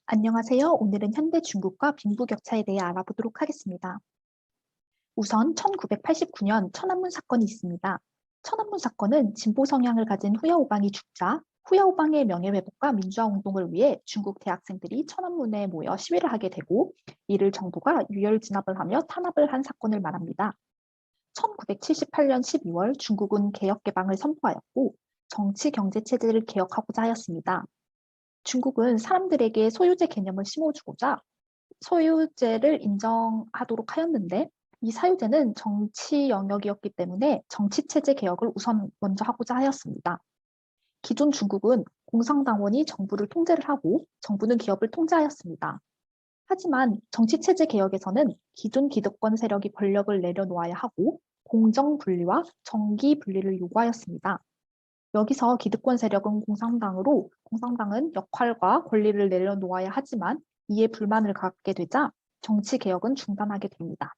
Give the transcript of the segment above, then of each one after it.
안녕하세요. 오늘은 현대 중국과 빈부격차에 대해 알아보도록 하겠습니다. 우선 1989년 천안문 사건이 있습니다. 천안문 사건은 진보 성향을 가진 후야오방이 죽자 후야오방의 명예회복과 민주화 운동을 위해 중국 대학생들이 천안문에 모여 시위를 하게 되고, 이를 정부가 유혈 진압을 하며 탄압을 한 사건을 말합니다. 1978년 12월 중국은 개혁 개방을 선포하였고 정치 경제 체제를 개혁하고자 하였습니다. 중국은 사람들에게 소유제 개념을 심어주고자 소유제를 인정하도록 하였는데, 이 사유제는 정치 영역이었기 때문에 정치체제 개혁을 우선 먼저 하고자 하였습니다. 기존 중국은 공산당원이 정부를 통제를 하고 정부는 기업을 통제하였습니다. 하지만 정치체제 개혁에서는 기존 기득권 세력이 권력을 내려놓아야 하고 공정 분리와 정기 분리를 요구하였습니다. 여기서 기득권 세력은 공산당은 역할과 권리를 내려놓아야 하지만 이에 불만을 갖게 되자 정치 개혁은 중단하게 됩니다.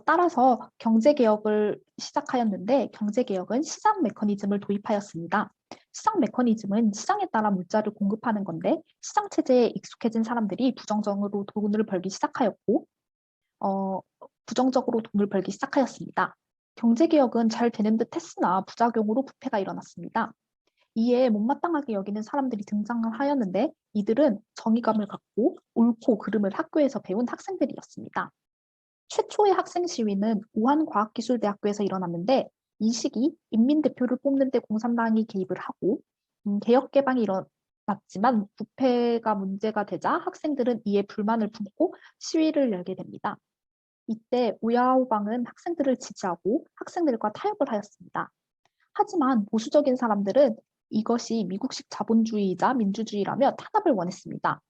따라서 경제 개혁을 시작하였는데, 경제 개혁은 시장 메커니즘을 도입하였습니다. 시장 메커니즘은 시장에 따라 물자를 공급하는 건데, 시장 체제에 익숙해진 사람들이 부정적으로 돈을 벌기 시작하였고, 부정적으로 돈을 벌기 시작하였습니다. 경제개혁은 잘 되는 듯 했으나 부작용으로 부패가 일어났습니다. 이에 못마땅하게 여기는 사람들이 등장을 하였는데, 이들은 정의감을 갖고 옳고 그름을 학교에서 배운 학생들이었습니다. 최초의 학생 시위는 우한과학기술대학교에서 일어났는데, 이 시기 인민대표를 뽑는 데 공산당이 개입을 하고 개혁 개방이 일어났지만 부패가 문제가 되자 학생들은 이에 불만을 품고 시위를 열게 됩니다. 이때 우야오방은 학생들을 지지하고 학생들과 타협을 하였습니다. 하지만 보수적인 사람들은 이것이 미국식 자본주의이자 민주주의라며 탄압을 원했습니다.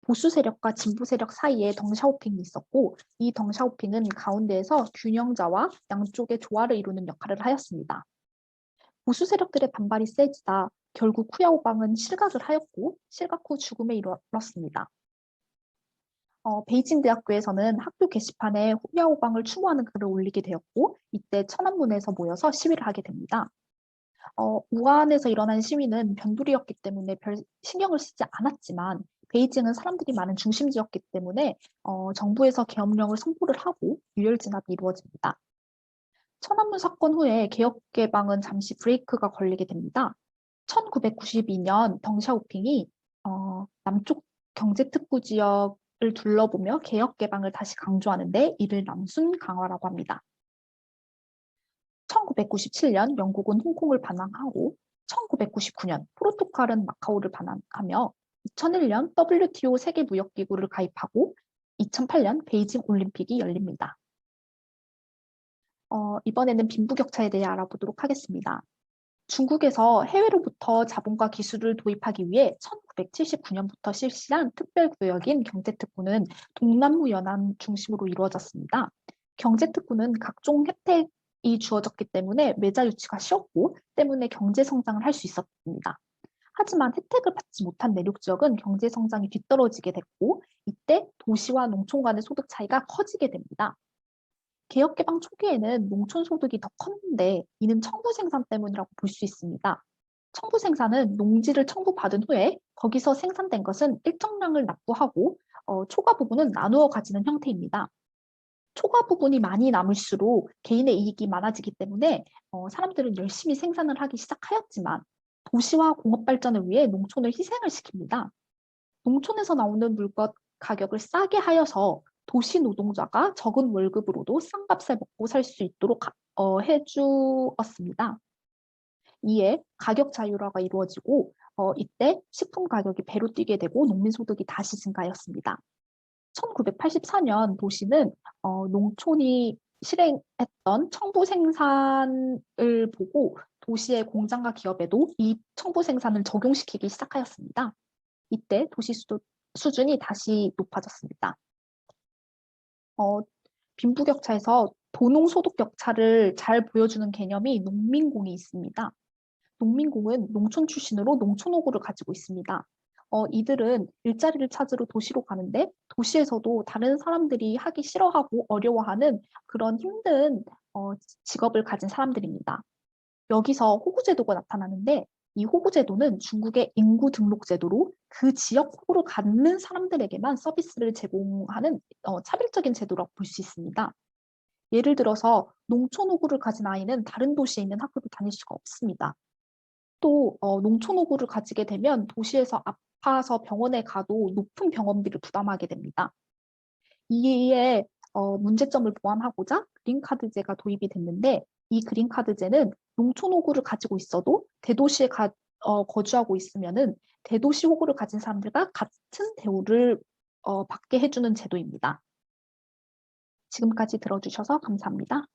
보수 세력과 진보 세력 사이에 덩샤오핑이 있었고, 이 덩샤오핑은 가운데에서 균형자와 양쪽의 조화를 이루는 역할을 하였습니다. 보수 세력들의 반발이 세지다 결국 후야오방은 실각을 하였고, 실각 후 죽음에 이르렀습니다. 베이징 대학교에서는 학교 게시판에 후야오방을 추모하는 글을 올리게 되었고, 이때 천안문에서 모여서 시위를 하게 됩니다. 우한에서 일어난 시위는 변두리였기 때문에 별 신경을 쓰지 않았지만, 베이징은 사람들이 많은 중심지였기 때문에 정부에서 계엄령을 선포를 하고 유혈 진압이 이루어집니다. 천안문 사건 후에 개혁 개방은 잠시 브레이크가 걸리게 됩니다. 1992년 덩샤오핑이 남쪽 경제특구 지역을 둘러보며 개혁 개방을 다시 강조하는데, 이를 남순 강화라고 합니다. 1997년 영국은 홍콩을 반환하고 1999년 포르투갈은 마카오를 반환하며 2001년 WTO 세계무역기구를 가입하고 2008년 베이징 올림픽이 열립니다. 이번에는 빈부격차에 대해 알아보도록 하겠습니다. 중국에서 해외로부터 자본과 기술을 도입하기 위해 1979년부터 실시한 특별구역인 경제특구는 동남무 연안 중심으로 이루어졌습니다. 경제특구는 각종 혜택이 주어졌기 때문에 매자 유치가 쉬웠고, 때문에 경제 성장을 할 수 있었습니다. 하지만 혜택을 받지 못한 내륙 지역은 경제 성장이 뒤떨어지게 됐고, 이때 도시와 농촌 간의 소득 차이가 커지게 됩니다. 개혁 개방 초기에는 농촌 소득이 더 컸는데, 이는 첨부 생산 때문이라고 볼 수 있습니다. 첨부 생산은 농지를 첨부받은 후에 거기서 생산된 것은 일정량을 납부하고 초과 부분은 나누어 가지는 형태입니다. 초과 부분이 많이 남을수록 개인의 이익이 많아지기 때문에 사람들은 열심히 생산을 하기 시작하였지만, 도시와 공업 발전을 위해 농촌을 희생을 시킵니다. 농촌에서 나오는 물건 가격을 싸게 하여서 도시 노동자가 적은 월급으로도 싼 값을 먹고 살 수 있도록 해주었습니다. 이에 가격 자율화가 이루어지고 이때 식품 가격이 배로 뛰게 되고 농민 소득이 다시 증가하였습니다. 1984년 도시는 농촌이 실행했던 첨부 생산을 보고 도시의 공장과 기업에도 이 첨부 생산을 적용시키기 시작하였습니다. 이때 도시 수준이 다시 높아졌습니다. 빈부격차에서 도농소득 격차를 잘 보여주는 개념이 농민공이 있습니다. 농민공은 농촌 출신으로 농촌호구를 가지고 있습니다. 이들은 일자리를 찾으러 도시로 가는데, 도시에서도 다른 사람들이 하기 싫어하고 어려워하는 그런 힘든 직업을 가진 사람들입니다. 여기서 호구제도가 나타나는데, 이 호구제도는 중국의 인구 등록 제도로 그 지역 호구를 갖는 사람들에게만 서비스를 제공하는 차별적인 제도라고 볼 수 있습니다. 예를 들어서 농촌 호구를 가진 아이는 다른 도시에 있는 학교를 다닐 수가 없습니다. 또 농촌 호구를 가지게 되면 도시에서 아파서 병원에 가도 높은 병원비를 부담하게 됩니다. 이에 문제점을 보완하고자 그린카드제가 도입이 됐는데, 이 그린카드제는 농촌 호구를 가지고 있어도 대도시에 거주하고 있으면은 대도시 호구를 가진 사람들과 같은 대우를 받게 해주는 제도입니다. 지금까지 들어주셔서 감사합니다.